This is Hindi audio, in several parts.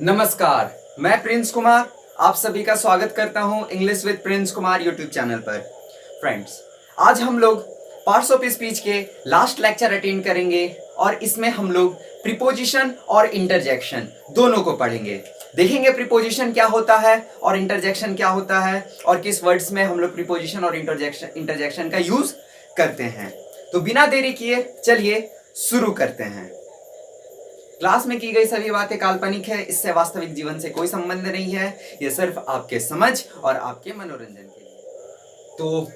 नमस्कार, मैं प्रिंस कुमार आप सभी का स्वागत करता हूं English with Prince Kumar YouTube channel पर। फ्रेंड्स, आज हम लोग पार्ट्स ऑफ स्पीच के लास्ट लेक्चर अटेंड करेंगे और इसमें हम लोग प्रीपोजिशन और इंटरजेक्शन दोनों को पढ़ेंगे। देखेंगे प्रीपोजिशन क्या होता है और इंटरजेक्शन क्या होता है और किस वर्ड्स में हम लोग प्रीपोजिशन और इंटरजेक्शन का यूज करते हैं। तो बिना देरी किए चलिए शुरू करते हैं। क्लास में की गई सभी बातें काल्पनिक है, इससे वास्तविक जीवन से कोई संबंध नहीं है, ये सिर्फ आपके समझ और आपके मनोरंजन के लिए। तो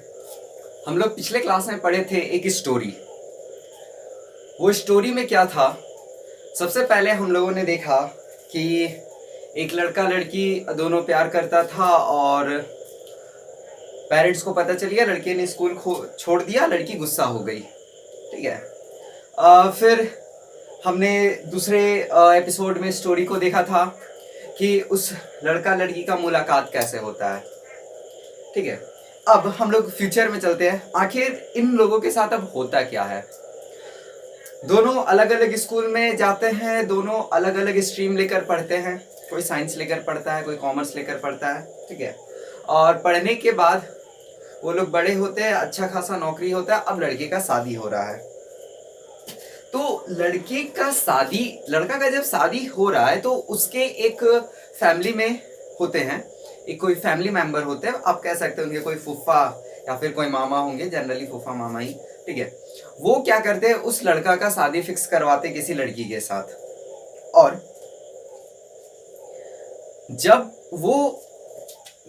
हम लोग पिछले क्लास में पढ़े थे एक स्टोरी। वो स्टोरी में क्या था, सबसे पहले हम लोगों ने देखा कि एक लड़का लड़की दोनों प्यार करता था और पेरेंट्स को पता चल गया, लड़के ने स्कूल छोड़ दिया, लड़की गुस्सा हो गई। ठीक है, फिर हमने दूसरे एपिसोड में स्टोरी को देखा था कि उस लड़का लड़की का मुलाकात कैसे होता है। ठीक है, अब हम लोग फ्यूचर में चलते हैं, आखिर इन लोगों के साथ अब होता क्या है। दोनों अलग अलग स्कूल में जाते हैं, दोनों अलग अलग स्ट्रीम लेकर पढ़ते हैं, कोई साइंस लेकर पढ़ता है, कोई कॉमर्स लेकर पढ़ता है। ठीक है, और पढ़ने के बाद वो लोग बड़े होते हैं, अच्छा खासा नौकरी होता है। अब लड़के का शादी हो रहा है। तो लड़का का जब शादी हो रहा है तो उसके एक फैमिली में होते हैं, एक कोई फैमिली मेंबर होते हैं, आप कह सकते होंगे कोई फूफा या फिर कोई मामा होंगे, जनरली फूफा मामा ही। ठीक है, वो क्या करते हैं, उस लड़का का शादी फिक्स करवाते किसी लड़की के साथ। और जब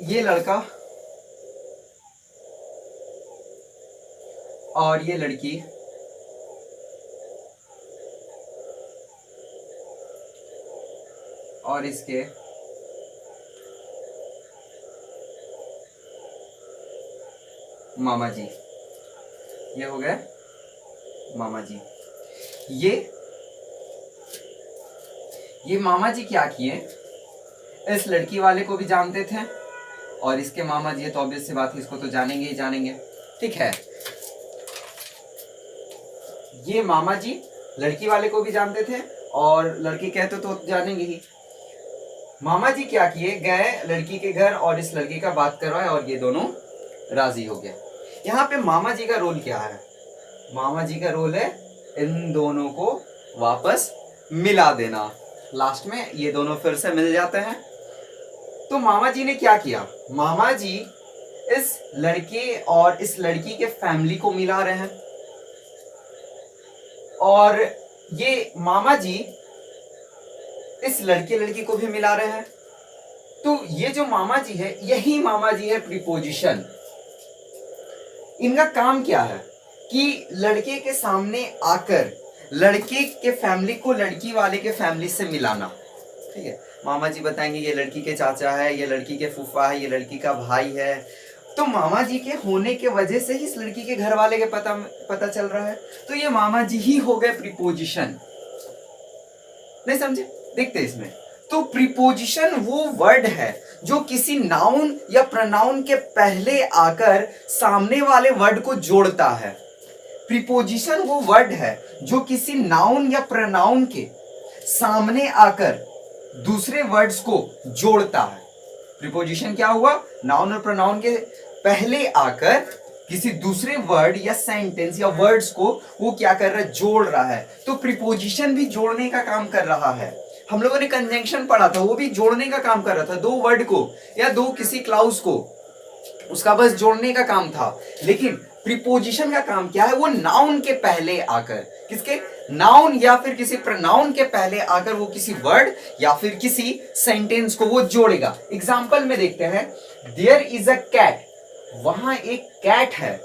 ये लड़का और ये लड़की और इसके मामा जी, ये हो गए मामा जी। ये मामा जी क्या किए, इस लड़की वाले को भी जानते थे और इसके मामा जी तो ऑब्वियस सी बात है, इसको तो जानेंगे ही जानेंगे। ठीक है, ये मामा जी लड़की वाले को भी जानते थे और लड़की कहते तो जानेंगे ही। मामा जी क्या किए, गए लड़की के घर और इस लड़की का बात करवाए और ये दोनों राजी हो गया। यहाँ पे मामा जी का रोल क्या है, मामा जी का रोल है इन दोनों को वापस मिला देना। लास्ट में ये दोनों फिर से मिल जाते हैं। तो मामा जी ने क्या किया, मामा जी इस लड़के और इस लड़की के फैमिली को मिला रहे हैं और ये मामा जी इस लड़की को भी मिला रहे हैं। तो ये जो मामा जी है, यही मामा जी है प्रीपोजिशन। इनका काम क्या है कि लड़के के सामने आकर लड़के के फैमिली को लड़की वाले के फैमिली से मिलाना। ठीक है, मामा जी बताएंगे ये लड़की के चाचा है, ये लड़की के फूफा है, ये लड़की का भाई है। तो मामा जी के होने के वजह से ही इस लड़की के घर वाले के पता चल रहा है। तो ये मामा जी ही हो गए प्रीपोजिशन। नहीं समझे, देखते इसमें। तो प्रीपोजिशन वो वर्ड है जो किसी नाउन या प्रोनाउन के पहले आकर सामने वाले वर्ड को जोड़ता है। प्रीपोजिशन वो वर्ड है जो किसी नाउन या प्रोनाउन के सामने आकर दूसरे वर्ड्स को जोड़ता है। प्रीपोजिशन क्या हुआ, नाउन और प्रोनाउन के पहले आकर किसी दूसरे वर्ड या सेंटेंस या वर्ड्स को वो क्या कर रहा है, जोड़ रहा है। तो प्रीपोजिशन भी जोड़ने का काम कर रहा है। हम लोगों ने कंजंक्शन पढ़ा था, वो भी जोड़ने का काम कर रहा था, दो वर्ड को या दो किसी क्लाउज को, उसका बस जोड़ने का काम था। लेकिन प्रीपोजिशन का काम क्या है, वो नाउन के पहले आकर, किसके, नाउन या फिर किसी प्रोनाउन के पहले आकर वो किसी वर्ड या फिर किसी सेंटेंस को वो जोड़ेगा। एग्जांपल में देखते हैं, देयर इज अ कैट, वहां एक कैट है,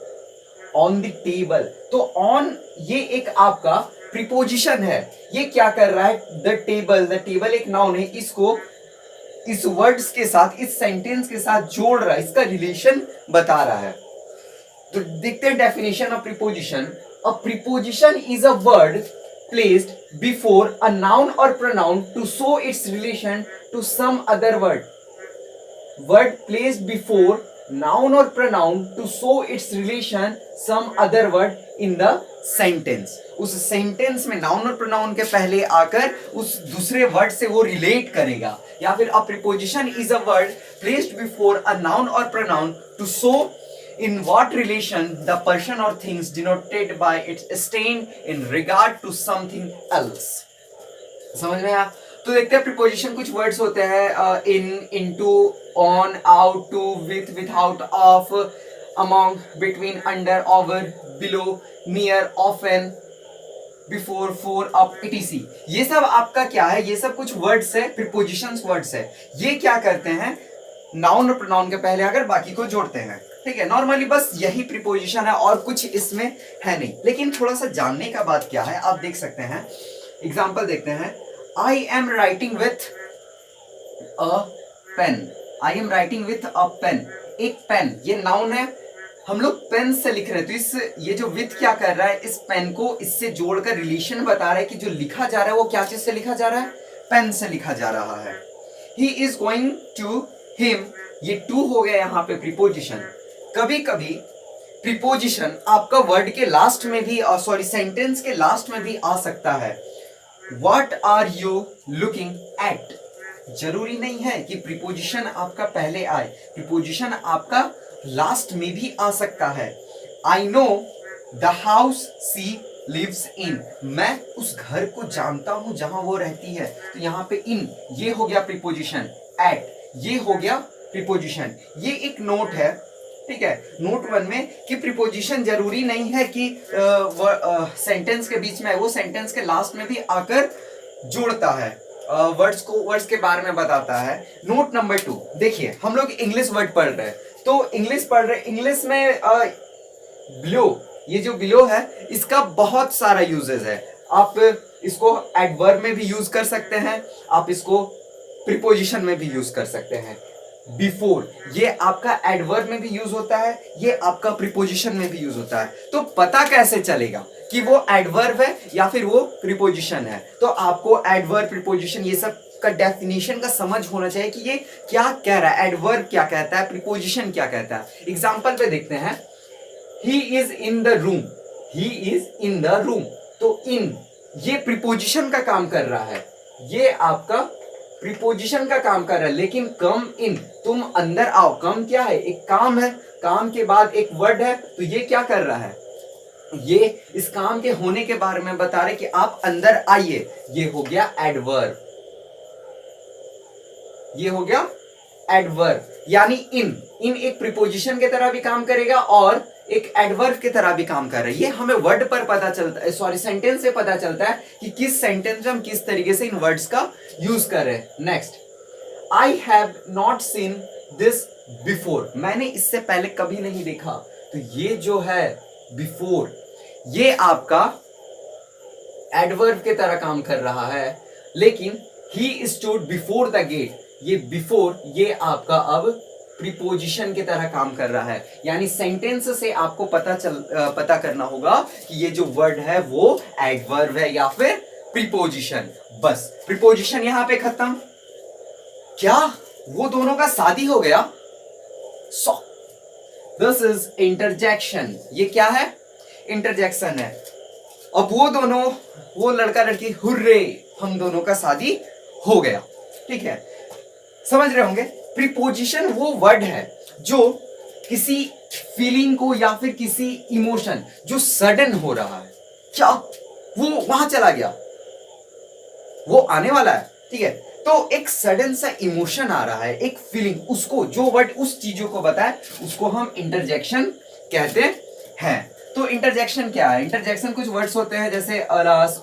ऑन द टेबल। तो ऑन ये एक आपका प्रीपोजिशन है, ये क्या कर रहा है, द टेबल एक नाउन है, इसको इस वर्ड्स के साथ, इस सेंटेंस के साथ जोड़ रहा है, इसका रिलेशन बता रहा है। तो देखते हैं definition of preposition. A preposition is a word placed before a noun और pronoun to show its relation to some other word. Word placed before noun or pronoun to show its relation some other word in the sentence, उस सेंटेंस में नाउन और प्रोनाउन के पहले आकर उस दूसरे वर्ड से वो रिलेट करेगा। या फिर a preposition is a word placed before a noun और pronoun to show in what relation the person or things denoted by its stand in regard to something else। समझ में आया? तो देखते हैं प्रीपोजिशन कुछ वर्ड्स होते हैं in, into, on, out, to, with, without, of, among, between, under, over, below, near, often, before, for, up, etc. ये सब आपका क्या है? ये सब कुछ वर्ड्स है, प्रीपोजिशंस वर्ड्स है। ये क्या करते हैं? नाउन और प्रोनाउन के पहले आकर बाकी को जोड़ते हैं। ठीक है, नॉर्मली बस यही प्रीपोजिशन है और कुछ इसमें है नहीं। लेकिन थोड़ा सा जानने का बात क्या है, आप देख सकते हैं। एग्जाम्पल देखते हैं। I am writing with a pen. I am writing with a pen. एक पेन, ये नाउन है, हम लोग पेन से लिख रहे हैं। तो इस ये जो विथ क्या कर रहा है, इस पेन को इससे जोड़कर रिलेशन बता रहा है कि जो लिखा जा रहा है वो क्या चीज से लिखा जा रहा है? पेन से लिखा जा रहा है। He is going to him, ये टू हो गया यहाँ पे प्रीपोजिशन। कभी कभी प्रीपोजिशन आपका वर्ड के लास्ट में भी, सॉरी सेंटेंस के लास्ट में भी आ सकता है। What are you looking at? जरूरी नहीं है कि प्रीपोजिशन आपका पहले आए, प्रीपोजिशन आपका लास्ट में भी आ सकता है। I know the house she lives in, मैं उस घर को जानता हूं जहां वो रहती है। तो यहाँ पे इन, ये हो गया प्रीपोजिशन। एट, ये हो गया प्रीपोजिशन। ये एक नोट है, ठीक है, नोट 1 में, कि प्रीपोजिशन जरूरी नहीं है कि सेंटेंस के बीच में, वो सेंटेंस के लास्ट में भी आकर जोड़ता है, वर्ड्स को, वर्ड्स के बारे में बताता है। नोट नंबर 2 देखिए, हम लोग इंग्लिश वर्ड पढ़ रहे हैं, तो इंग्लिश पढ़ रहे, इंग्लिश में बिलो, ये जो बिलो है इसका बहुत सारा यूजेस है। आप इसको एडवर्ब में भी यूज कर सकते हैं, आप इसको प्रीपोजिशन में भी यूज कर सकते हैं। बिफोर, ये आपका एडवर्ब में भी यूज होता है, ये आपका प्रीपोजिशन में भी यूज होता है। तो पता कैसे चलेगा कि वो एडवर्ब है या फिर वो प्रीपोजिशन है? तो आपको एडवर्ब, प्रीपोजिशन, ये सब का डेफिनेशन का समझ होना चाहिए कि ये क्या कह रहा है, एडवर्ब क्या कहता है, प्रीपोजिशन क्या कहता है। एग्जाम्पल पे देखते हैं। He is in the room, he is in the room, तो इन, ये प्रीपोजिशन का काम कर रहा है, ये आपका प्रीपोजिशन का काम कर रहा है। लेकिन कम इन, तुम अंदर आओ, कम क्या है? एक काम है, काम के बाद एक वर्ड है, तो ये क्या कर रहा है? ये इस काम के होने के बारे में बता रहे कि आप अंदर आइए, ये हो गया एडवर्ब, ये हो गया एडवर्ब। यानी इन एक प्रीपोजिशन की तरह भी काम करेगा और एक एडवर्ब की तरह भी काम कर रहा है। ये हमें वर्ड पर पता चलता है, सॉरी सेंटेंस से पता चलता है कि किस सेंटेंस में हम किस तरीके से इन वर्ड्स का यूज कर रहे हैं। Next, I have not seen this before, मैंने इससे पहले कभी नहीं देखा। तो ये जो है बिफोर, ये आपका एडवर्ब की तरह काम कर रहा है। लेकिन he stood before the gate, ये बिफोर, ये आपका अब प्रीपोजिशन की तरह काम कर रहा है। यानी सेंटेंस से आपको पता करना होगा कि ये जो वर्ड है वो एडवर्ब है या फिर प्रीपोजिशन। बस प्रीपोजिशन यहां पे खत्म। क्या वो दोनों का शादी हो गया? So this is interjection. ये क्या है? इंटरजेक्शन है। अब वो दोनों, वो लड़का लड़की, हुर्रे, हम दोनों का शादी हो गया। ठीक है, समझ रहे होंगे। प्रीपोजिशन वो वर्ड है जो किसी फीलिंग को या फिर किसी इमोशन जो सडन हो रहा है, क्या वो वहां चला गया, वो आने वाला है, ठीक है, तो एक सडन सा इमोशन आ रहा है, एक फीलिंग, उसको, जो वर्ड उस चीजों को बताए उसको हम इंटरजेक्शन कहते हैं। तो इंटरजेक्शन क्या है? इंटरजेक्शन कुछ वर्ड्स होते हैं जैसे अलास,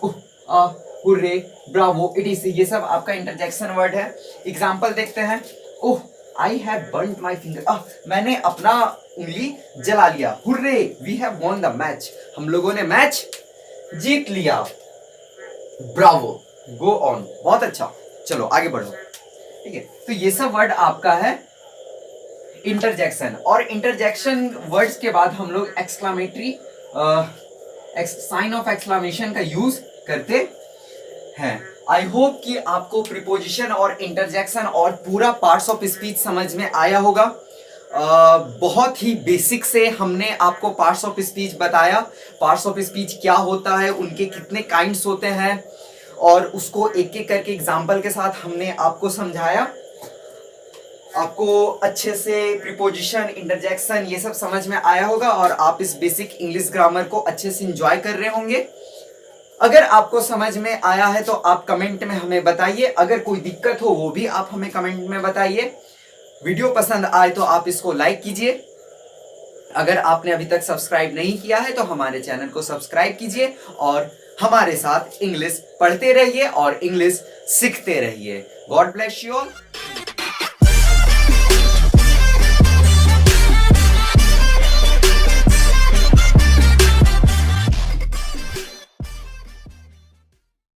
हुर्रे, ब्रावो, इटीसी, ये सब आपका इंटरजेक्शन वर्ड है। एग्जाम्पल देखते हैं। Oh, I have burned my finger, मैंने अपना उंगली जला लिया। Hurray, we have won the match, हम लोगों ने मैच जीत लिया। ब्रावो, गो ऑन, बहुत अच्छा, चलो आगे बढ़ो। ठीक है, तो ये सब वर्ड आपका है इंटरजेक्शन। और इंटरजेक्शन वर्ड्स के बाद हम लोग एक्सक्लामेटरी, साइन ऑफ एक्सक्लामेशन का यूज करते हैं। आई होप कि आपको प्रीपोजिशन और इंटरजेक्शन और पूरा पार्ट्स ऑफ स्पीच समझ में आया होगा। बहुत ही बेसिक से हमने आपको पार्ट्स ऑफ स्पीच बताया। पार्ट्स ऑफ स्पीच क्या होता है, उनके कितने काइंड्स होते हैं, और उसको एक एक करके एग्जाम्पल के साथ हमने आपको समझाया। आपको अच्छे से प्रीपोजिशन, इंटरजेक्शन ये सब समझ में आया होगा और आप इस बेसिक इंग्लिश ग्रामर को अच्छे से एंजॉय कर रहे होंगे। अगर आपको समझ में आया है तो आप कमेंट में हमें बताइए, अगर कोई दिक्कत हो वो भी आप हमें कमेंट में बताइए। वीडियो पसंद आए तो आप इसको लाइक कीजिए। अगर आपने अभी तक सब्सक्राइब नहीं किया है तो हमारे चैनल को सब्सक्राइब कीजिए और हमारे साथ इंग्लिश पढ़ते रहिए और इंग्लिश सीखते रहिए। God bless you all.